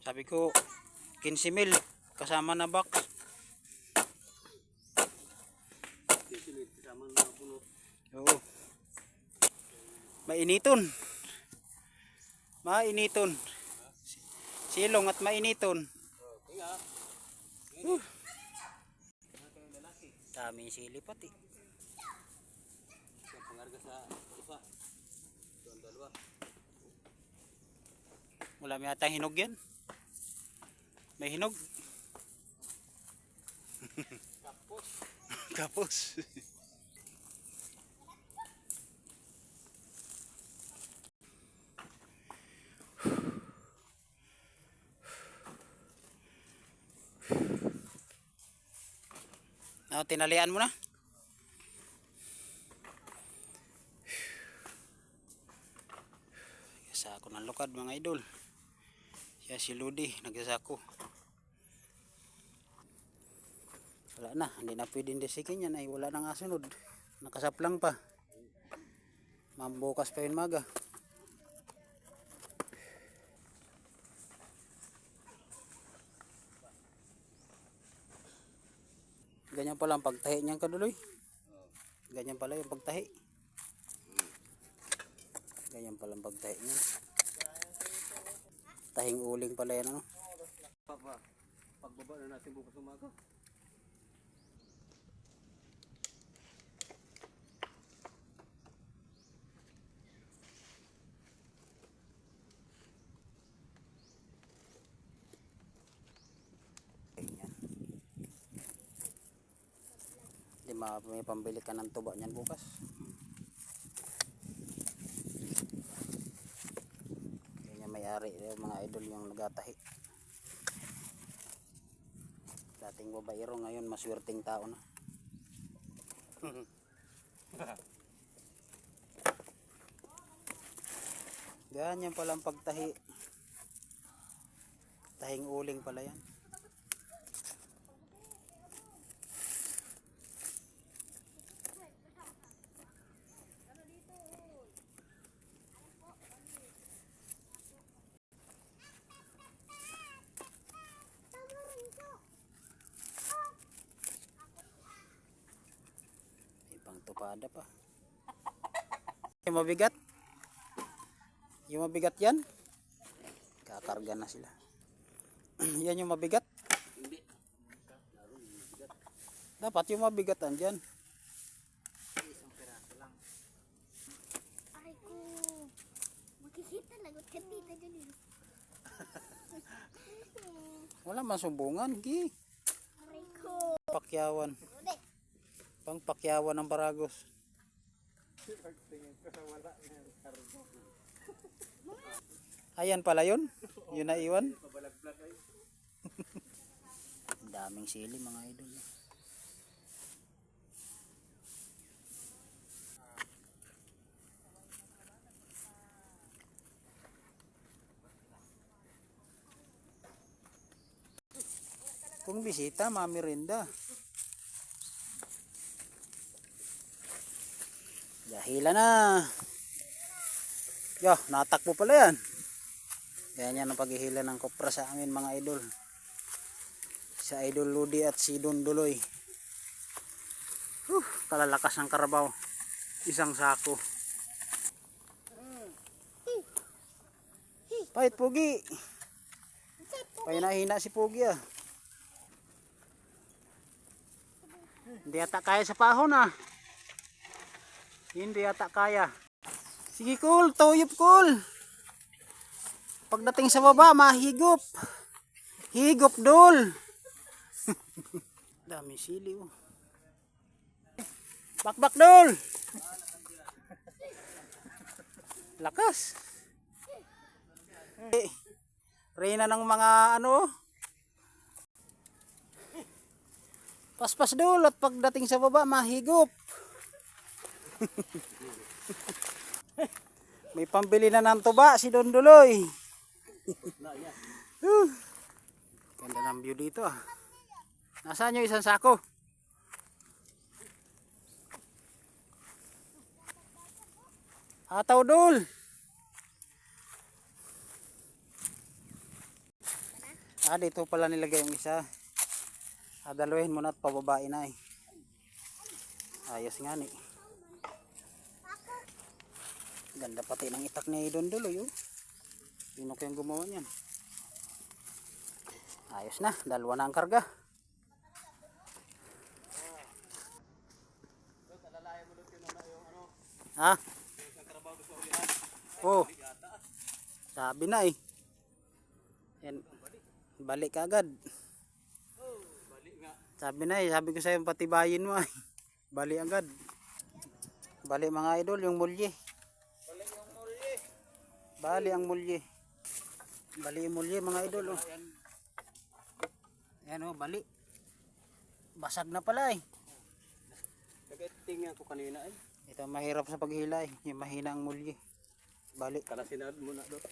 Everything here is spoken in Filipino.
Sabi ko 15,000 kasama na box. 15,000 kasama na puno. Oo. Mainiton. Mainiton. Silong at mainiton. Dami sili pati. Sa pangarga sa isa. Doon dalawa. Wala may atang hinog yan. May hinog. Tapos. Kapos. Tinalian mo na. Sako ng lukad mga idol. Siya si Ludi nagsasako. Wala na, hindi na pwedeng desikin yan ay wala nang asunod. Nakasaplang pa. Mambukas pa yun maga. Ganyan pala ang pagtahi niyan kaduloy. Ganyan pala yung pagtahi. Ganyan pala ang pagtahi niyan. Tahing uling pala yan ano. Pagbaba na natin bukas umaga. May pambili ka ng tuba niyan bukas. Yan may-ari mga idol yung nagatahi. Dating babaero ngayon maswerteng tao na. Ganyan palang pagtahi. Tahing uling pala yan. Tupada pa. Yung mabigat. Yung mabigat yan. Kakarga na sila. Yan yung mabigat. Hindi. Dapat yung mabigat andyan. Isang piraso lang. Aray ko. Makikita lagot ka dito dyan. Wala masumbungan. Gi. Aray ko. Pakyawan. Pang pakyawan ng Baragos. Ayan pala yun. Yun na iwan. Daming sili mga idol. Kung bisita, mamirinda. Dahila na. Yo, natakbo pala yan. Yan yan ang paghihila ng kopra sa amin mga idol. Sa Idol Ludi at si Don Duloy. Kalalakas ng karabaw. Isang sako. Pahit Pugi. Pahina-hina si Pugi ah. Hindi ata kaya sa pahon ah. Hindi ata kaya. Sige cool, tuyop cool. Pagdating sa baba, mahigop. Higop dol. Dami sili oh. Bakbak dol. Lakas. Reyna ng mga ano. Paspas dol at pagdating sa baba, mahigop. May pambili na ng tuba si Don Duloy. Ganda ng view dito ah. Nasaan yung isang sako? Ataw Dol. Dito pala nilagay yung isa. Dalawahin mo na at pababain na eh. Ayos nga ni. Ganda pati ng itak ni Dondoy oh. Sino ko yung gumawa niyan? Ayos na, dalawa na ang karga. Ha? Oh. Sabi na eh. Yan. Balik agad. Sabi na eh, sabi ko sa'yo patibayin mo ay. Balik agad. Balik mga idol, yung mulye. Bali ang mulye. Bali ang mulye mga idol oh. Ayan oh, bali. Basag na pala eh. Nag-tingnan ko kanina ay. Ito mahirap sa paghila eh. Yung mahina ang mulye. Bali. Kalasinad mo na doon.